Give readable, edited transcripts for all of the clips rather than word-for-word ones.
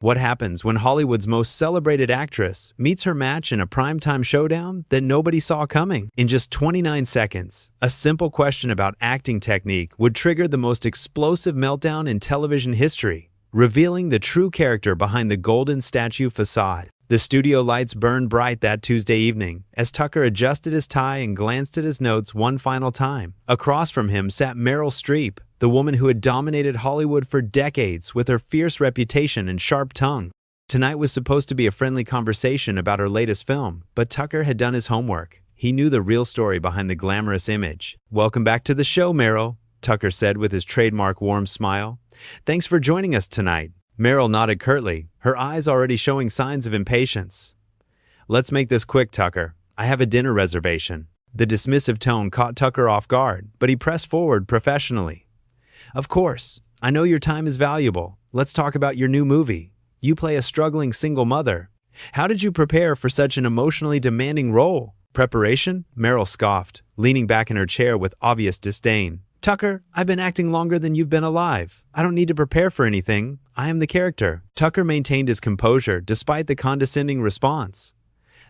What happens when Hollywood's most celebrated actress meets her match in a primetime showdown that nobody saw coming? In just 29 seconds, a simple question about acting technique would trigger the most explosive meltdown in television history, revealing the true character behind the golden statue facade. The studio lights burned bright that Tuesday evening as Tucker adjusted his tie and glanced at his notes one final time. Across from him sat Meryl Streep, the woman who had dominated Hollywood for decades with her fierce reputation and sharp tongue. Tonight was supposed to be a friendly conversation about her latest film, but Tucker had done his homework. He knew the real story behind the glamorous image. "Welcome back to the show, Meryl," Tucker said with his trademark warm smile. "Thanks for joining us tonight." Meryl nodded curtly, her eyes already showing signs of impatience. "Let's make this quick, Tucker. I have a dinner reservation." The dismissive tone caught Tucker off guard, but he pressed forward professionally. "Of course. I know your time is valuable. Let's talk about your new movie. You play a struggling single mother. How did you prepare for such an emotionally demanding role?" "Preparation?" Meryl scoffed, leaning back in her chair with obvious disdain. "Tucker, I've been acting longer than you've been alive. I don't need to prepare for anything. I am the character." Tucker maintained his composure despite the condescending response.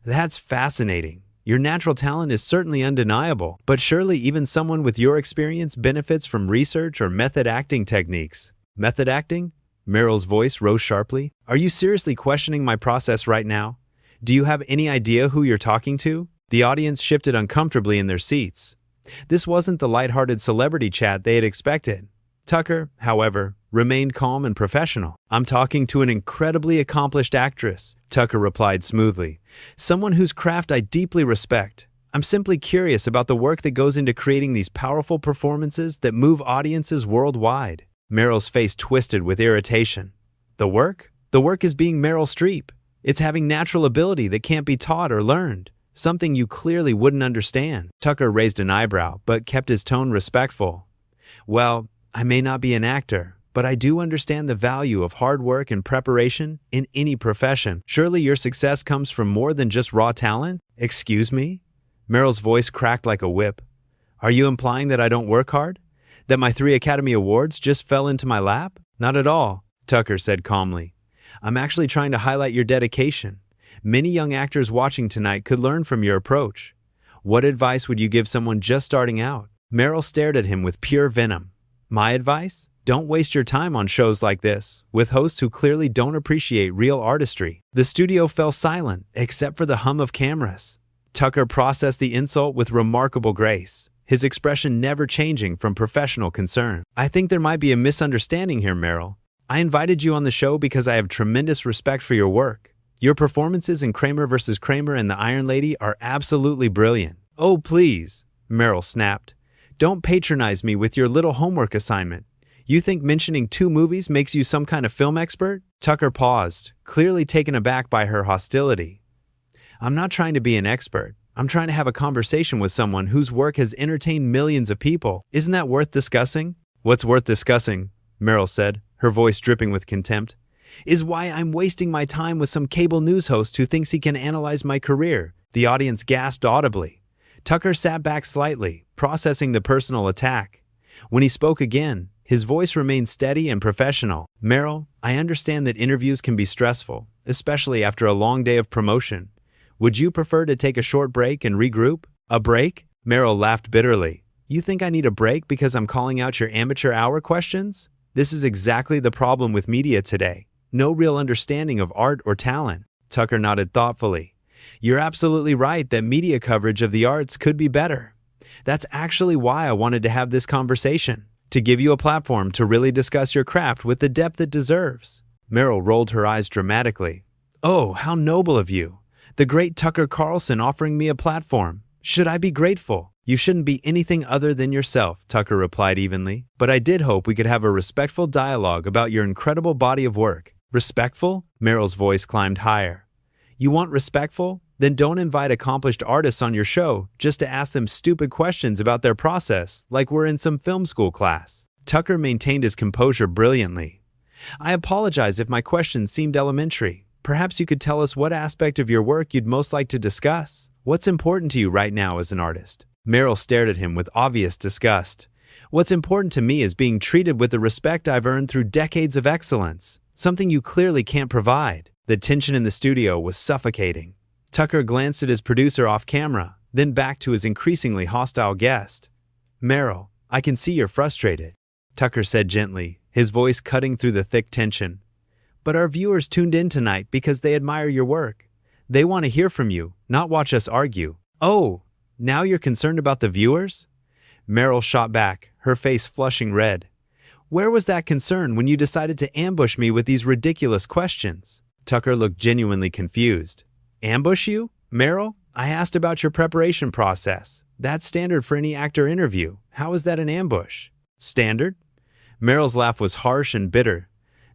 "That's fascinating. Your natural talent is certainly undeniable, but surely even someone with your experience benefits from research or method acting techniques." "Method acting?" Meryl's voice rose sharply. "Are you seriously questioning my process right now? Do you have any idea who you're talking to?" The audience shifted uncomfortably in their seats. This wasn't the lighthearted celebrity chat they had expected. Tucker, however, remained calm and professional. "I'm talking to an incredibly accomplished actress," Tucker replied smoothly. "Someone whose craft I deeply respect. I'm simply curious about the work that goes into creating these powerful performances that move audiences worldwide." Meryl's face twisted with irritation. "The work? The work is being Meryl Streep. It's having natural ability that can't be taught or learned. Something you clearly wouldn't understand." Tucker raised an eyebrow, but kept his tone respectful. "Well, I may not be an actor, but I do understand the value of hard work and preparation in any profession. Surely your success comes from more than just raw talent?" "Excuse me?" Meryl's voice cracked like a whip. "Are you implying that I don't work hard? That my 3 Academy Awards just fell into my lap?" "Not at all," Tucker said calmly. "I'm actually trying to highlight your dedication. Many young actors watching tonight could learn from your approach. What advice would you give someone just starting out?" Meryl stared at him with pure venom. "My advice? Don't waste your time on shows like this, with hosts who clearly don't appreciate real artistry." The studio fell silent, except for the hum of cameras. Tucker processed the insult with remarkable grace, his expression never changing from professional concern. "I think there might be a misunderstanding here, Meryl. I invited you on the show because I have tremendous respect for your work. Your performances in Kramer vs. Kramer and The Iron Lady are absolutely brilliant." "Oh, please," Meryl snapped. "Don't patronize me with your little homework assignment. You think mentioning 2 movies makes you some kind of film expert?" Tucker paused, clearly taken aback by her hostility. "I'm not trying to be an expert. I'm trying to have a conversation with someone whose work has entertained millions of people. Isn't that worth discussing?" "What's worth discussing," Meryl said, her voice dripping with contempt, "is why I'm wasting my time with some cable news host who thinks he can analyze my career." The audience gasped audibly. Tucker sat back slightly, processing the personal attack. When he spoke again, his voice remained steady and professional. "Meryl, I understand that interviews can be stressful, especially after a long day of promotion. Would you prefer to take a short break and regroup?" "A break?" Meryl laughed bitterly. "You think I need a break because I'm calling out your amateur hour questions? This is exactly the problem with media today. No real understanding of art or talent." Tucker nodded thoughtfully. "You're absolutely right that media coverage of the arts could be better. That's actually why I wanted to have this conversation, to give you a platform to really discuss your craft with the depth it deserves." Meryl rolled her eyes dramatically. "Oh, how noble of you. The great Tucker Carlson offering me a platform. Should I be grateful?" "You shouldn't be anything other than yourself," Tucker replied evenly. "But I did hope we could have a respectful dialogue about your incredible body of work." "Respectful?" Meryl's voice climbed higher. "You want respectful? Then don't invite accomplished artists on your show just to ask them stupid questions about their process like we're in some film school class." Tucker maintained his composure brilliantly. "I apologize if my questions seemed elementary. Perhaps you could tell us what aspect of your work you'd most like to discuss. What's important to you right now as an artist?" Meryl stared at him with obvious disgust. "What's important to me is being treated with the respect I've earned through decades of excellence. something you clearly can't provide. The tension in the studio was suffocating. Tucker glanced at his producer off camera, then back to his increasingly hostile guest. "Meryl, I can see you're frustrated," Tucker said gently, his voice cutting through the thick tension. "But our viewers tuned in tonight because they admire your work. They want to hear from you, not watch us argue." "Oh, now you're concerned about the viewers?" Meryl shot back, her face flushing red. "Where was that concern when you decided to ambush me with these ridiculous questions?" Tucker looked genuinely confused. "Ambush you? Meryl, I asked about your preparation process. That's standard for any actor interview. How is that an ambush?" "Standard?" Meryl's laugh was harsh and bitter.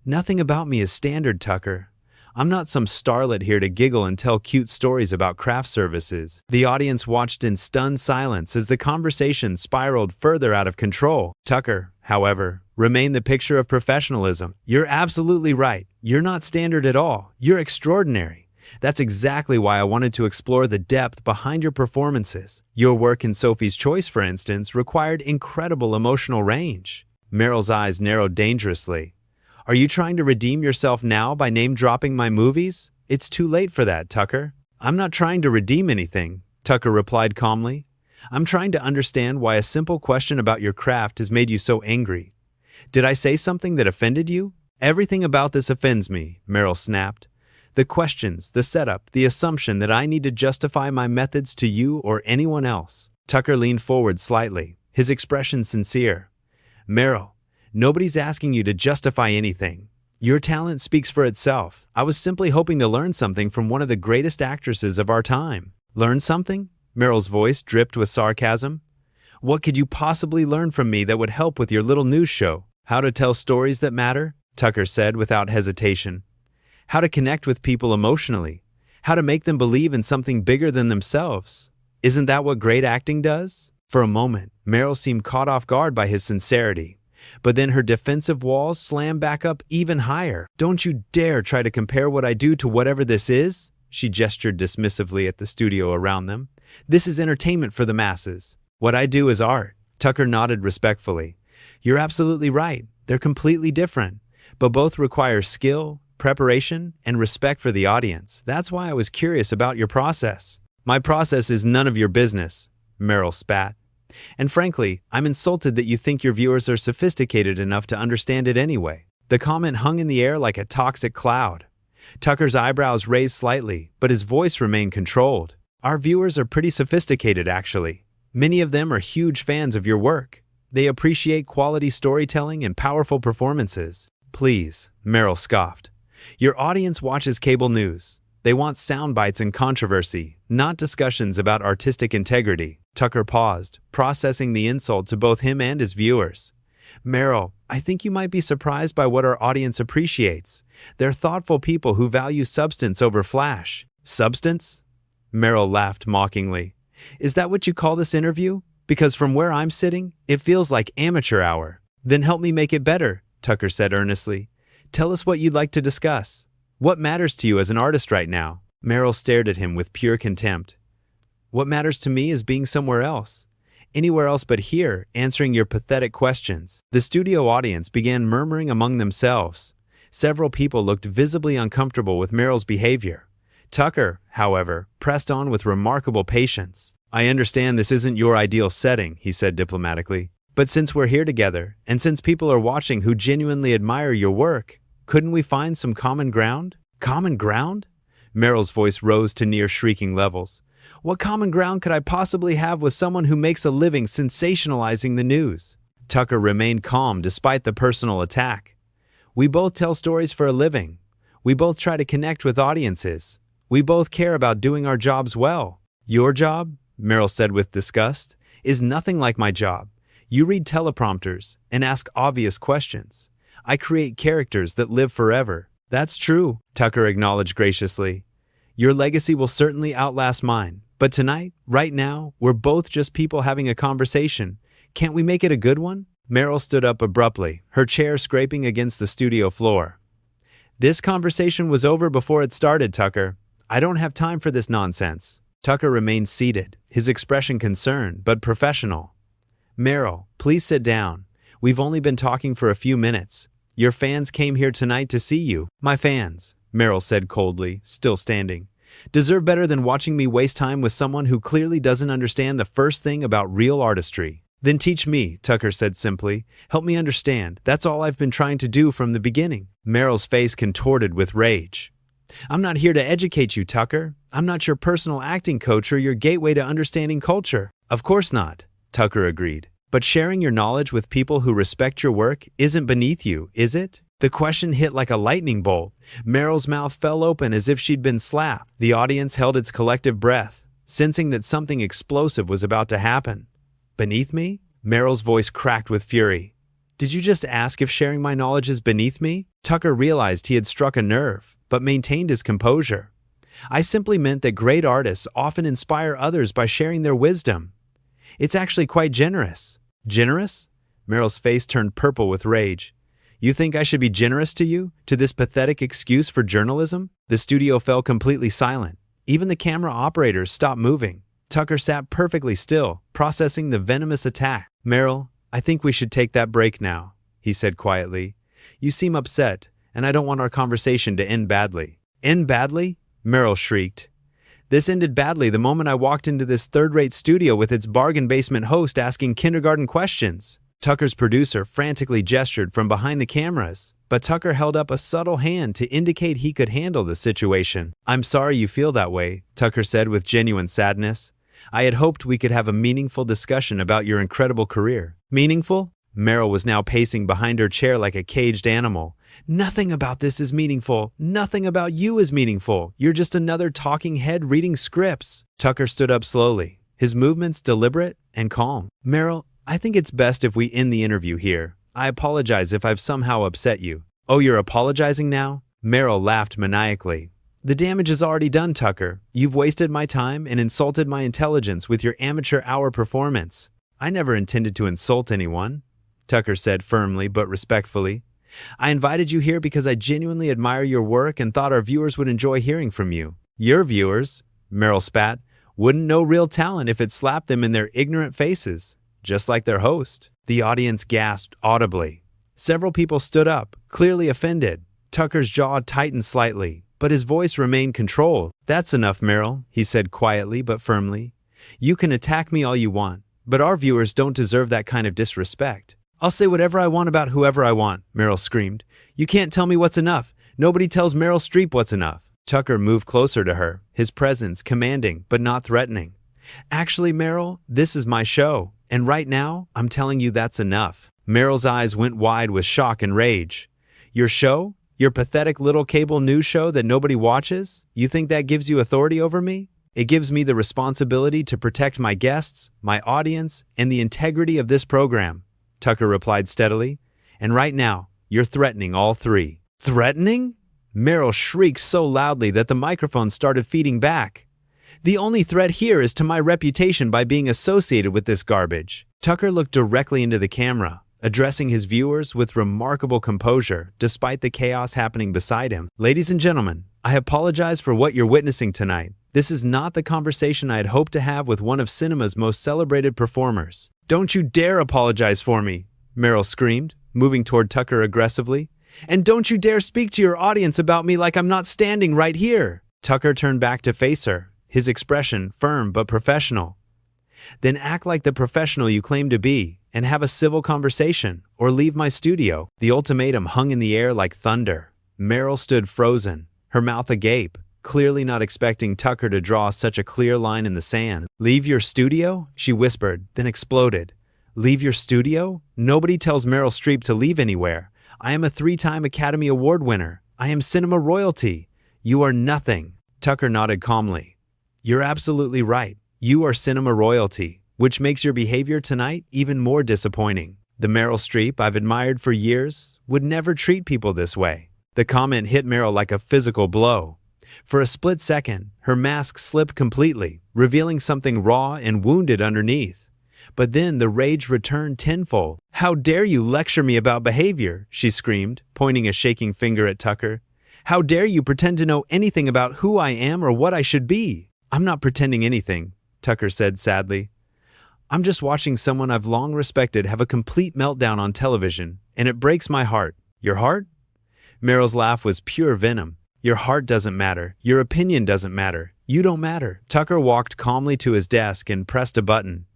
"Nothing about me is standard, Tucker. I'm not some starlet here to giggle and tell cute stories about craft services." The audience watched in stunned silence as the conversation spiraled further out of control. Tucker, however, remained the picture of professionalism. "You're absolutely right. You're not standard at all. You're extraordinary. That's exactly why I wanted to explore the depth behind your performances. Your work in Sophie's Choice, for instance, required incredible emotional range." Meryl's eyes narrowed dangerously. "Are you trying to redeem yourself now by name-dropping my movies? It's too late for that, Tucker." "I'm not trying to redeem anything," Tucker replied calmly. "I'm trying to understand why a simple question about your craft has made you so angry. Did I say something that offended you?" "Everything about this offends me," Meryl snapped. "The questions, the setup, the assumption that I need to justify my methods to you or anyone else." Tucker leaned forward slightly, his expression sincere. "Meryl, nobody's asking you to justify anything. Your talent speaks for itself. I was simply hoping to learn something from one of the greatest actresses of our time." "Learn something?" Meryl's voice dripped with sarcasm. "What could you possibly learn from me that would help with your little news show?" "How to tell stories that matter," Tucker said without hesitation. "How to connect with people emotionally. How to make them believe in something bigger than themselves. Isn't that what great acting does?" For a moment, Meryl seemed caught off guard by his sincerity. But then her defensive walls slammed back up even higher. "Don't you dare try to compare what I do to whatever this is," she gestured dismissively at the studio around them. "This is entertainment for the masses. What I do is art." Tucker nodded respectfully. "You're absolutely right. They're completely different, but both require skill, preparation, and respect for the audience. That's why I was curious about your process." "My process is none of your business," Meryl spat. "And frankly, I'm insulted that you think your viewers are sophisticated enough to understand it anyway." The comment hung in the air like a toxic cloud. Tucker's eyebrows raised slightly, but his voice remained controlled. "Our viewers are pretty sophisticated, actually. Many of them are huge fans of your work. They appreciate quality storytelling and powerful performances." "Please," Meryl scoffed. "Your audience watches cable news. They want sound bites and controversy, not discussions about artistic integrity." Tucker paused, processing the insult to both him and his viewers. "Meryl, I think you might be surprised by what our audience appreciates. They're thoughtful people who value substance over flash." "Substance?" Meryl laughed mockingly. "Is that what you call this interview? Because from where I'm sitting, it feels like amateur hour." "Then help me make it better," Tucker said earnestly. "Tell us what you'd like to discuss. What matters to you as an artist right now?" Meryl stared at him with pure contempt. "What matters to me is being somewhere else. Anywhere else but here, answering your pathetic questions." The studio audience began murmuring among themselves. Several people looked visibly uncomfortable with Meryl's behavior. Tucker, however, pressed on with remarkable patience. "I understand this isn't your ideal setting," he said diplomatically. "But since we're here together, and since people are watching who genuinely admire your work, couldn't we find some common ground?" "Common ground?" Meryl's voice rose to near shrieking levels. "What common ground could I possibly have with someone who makes a living sensationalizing the news?" Tucker remained calm despite the personal attack. "We both tell stories for a living. We both try to connect with audiences. We both care about doing our jobs well." "Your job," Meryl said with disgust, "is nothing like my job. You read teleprompters and ask obvious questions. I create characters that live forever." "That's true," Tucker acknowledged graciously. "Your legacy will certainly outlast mine. But tonight, right now, we're both just people having a conversation. Can't we make it a good one?" Meryl stood up abruptly, her chair scraping against the studio floor. "This conversation was over before it started, Tucker. I don't have time for this nonsense." Tucker remained seated, his expression concerned but professional. "Meryl, please sit down. We've only been talking for a few minutes. Your fans came here tonight to see you. My fans, Meryl said coldly, still standing, deserve better than watching me waste time with someone who clearly doesn't understand the first thing about real artistry. Then teach me, Tucker said simply. Help me understand. That's all I've been trying to do from the beginning. Meryl's face contorted with rage. I'm not here to educate you, Tucker. I'm not your personal acting coach or your gateway to understanding culture. Of course not, Tucker agreed. But sharing your knowledge with people who respect your work isn't beneath you, is it? The question hit like a lightning bolt. Meryl's mouth fell open as if she'd been slapped. The audience held its collective breath, sensing that something explosive was about to happen. Beneath me? Meryl's voice cracked with fury. Did you just ask if sharing my knowledge is beneath me? Tucker realized he had struck a nerve, but maintained his composure. I simply meant that great artists often inspire others by sharing their wisdom. It's actually quite generous. Generous? Meryl's face turned purple with rage. You think I should be generous to you? To this pathetic excuse for journalism? The studio fell completely silent. Even the camera operators stopped moving. Tucker sat perfectly still, processing the venomous attack. Meryl, I think we should take that break now, he said quietly. You seem upset, and I don't want our conversation to end badly. End badly? Meryl shrieked. This ended badly the moment I walked into this third-rate studio with its bargain basement host asking kindergarten questions. Tucker's producer frantically gestured from behind the cameras, but Tucker held up a subtle hand to indicate he could handle the situation. I'm sorry you feel that way, Tucker said with genuine sadness. I had hoped we could have a meaningful discussion about your incredible career. Meaningful? Meryl was now pacing behind her chair like a caged animal. Nothing about this is meaningful. Nothing about you is meaningful. You're just another talking head reading scripts. Tucker stood up slowly, his movements deliberate and calm. Meryl, I think it's best if we end the interview here. I apologize if I've somehow upset you. Oh, you're apologizing now? Meryl laughed maniacally. The damage is already done, Tucker. You've wasted my time and insulted my intelligence with your amateur hour performance. I never intended to insult anyone, Tucker said firmly but respectfully. I invited you here because I genuinely admire your work and thought our viewers would enjoy hearing from you. Your viewers, Meryl spat, wouldn't know real talent if it slapped them in their ignorant faces, just like their host. The audience gasped audibly. Several people stood up, clearly offended. Tucker's jaw tightened slightly, but his voice remained controlled. That's enough, Meryl, he said quietly but firmly. You can attack me all you want, but our viewers don't deserve that kind of disrespect. I'll say whatever I want about whoever I want, Meryl screamed. You can't tell me what's enough. Nobody tells Meryl Streep what's enough. Tucker moved closer to her, his presence commanding but not threatening. Actually, Meryl, this is my show, and right now, I'm telling you that's enough. Meryl's eyes went wide with shock and rage. Your show? Your pathetic little cable news show that nobody watches? You think that gives you authority over me? It gives me the responsibility to protect my guests, my audience, and the integrity of this program, Tucker replied steadily. And right now, you're threatening all three. Threatening? Meryl shrieked so loudly that the microphone started feeding back. The only threat here is to my reputation by being associated with this garbage. Tucker looked directly into the camera, addressing his viewers with remarkable composure despite the chaos happening beside him. Ladies and gentlemen, I apologize for what you're witnessing tonight. This is not the conversation I had hoped to have with one of cinema's most celebrated performers. Don't you dare apologize for me, Meryl screamed, moving toward Tucker aggressively. And don't you dare speak to your audience about me like I'm not standing right here. Tucker turned back to face her, his expression firm but professional. Then act like the professional you claim to be and have a civil conversation, or leave my studio. The ultimatum hung in the air like thunder. Meryl stood frozen, her mouth agape, clearly not expecting Tucker to draw such a clear line in the sand. Leave your studio? She whispered, then exploded. Leave your studio? Nobody tells Meryl Streep to leave anywhere. I am a 3-time Academy Award winner. I am cinema royalty. You are nothing. Tucker nodded calmly. You're absolutely right. You are cinema royalty, which makes your behavior tonight even more disappointing. The Meryl Streep I've admired for years would never treat people this way. The comment hit Meryl like a physical blow. For a split second, her mask slipped completely, revealing something raw and wounded underneath. But then the rage returned tenfold. How dare you lecture me about behavior, she screamed, pointing a shaking finger at Tucker. How dare you pretend to know anything about who I am or what I should be? I'm not pretending anything, Tucker said sadly. I'm just watching someone I've long respected have a complete meltdown on television, and it breaks my heart. Your heart? Meryl's laugh was pure venom. Your heart doesn't matter. Your opinion doesn't matter. You don't matter. Tucker walked calmly to his desk and pressed a button.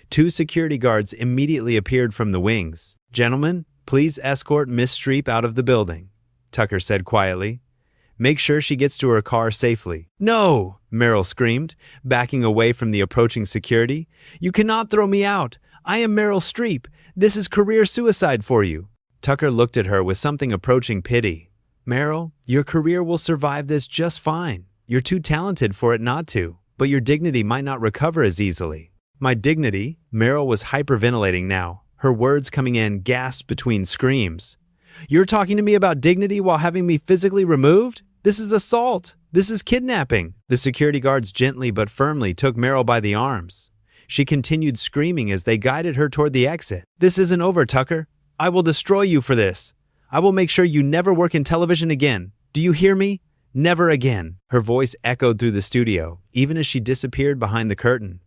Two security guards immediately appeared from the wings. Gentlemen, please escort Miss Streep out of the building, Tucker said quietly. Make sure she gets to her car safely. No, Meryl screamed, backing away from the approaching security. You cannot throw me out. I am Meryl Streep. This is career suicide for you. Tucker looked at her with something approaching pity. Meryl, your career will survive this just fine. You're too talented for it not to, but your dignity might not recover as easily. My dignity? Meryl was hyperventilating now, her words coming in gasped between screams. You're talking to me about dignity while having me physically removed? This is assault. This is kidnapping. The security guards gently but firmly took Meryl by the arms. She continued screaming as they guided her toward the exit. This isn't over, Tucker. I will destroy you for this. I will make sure you never work in television again. Do you hear me? Never again. Her voice echoed through the studio, even as she disappeared behind the curtain.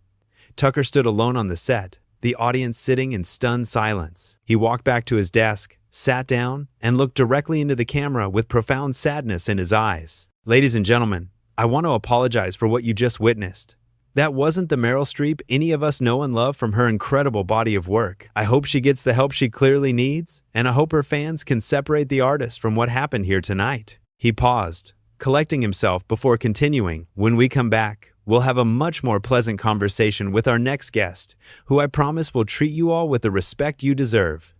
Tucker stood alone on the set, the audience sitting in stunned silence. He walked back to his desk, sat down, and looked directly into the camera with profound sadness in his eyes. Ladies and gentlemen, I want to apologize for what you just witnessed. That wasn't the Meryl Streep any of us know and love from her incredible body of work. I hope she gets the help she clearly needs, and I hope her fans can separate the artist from what happened here tonight. He paused, collecting himself before continuing. When we come back, we'll have a much more pleasant conversation with our next guest, who I promise will treat you all with the respect you deserve.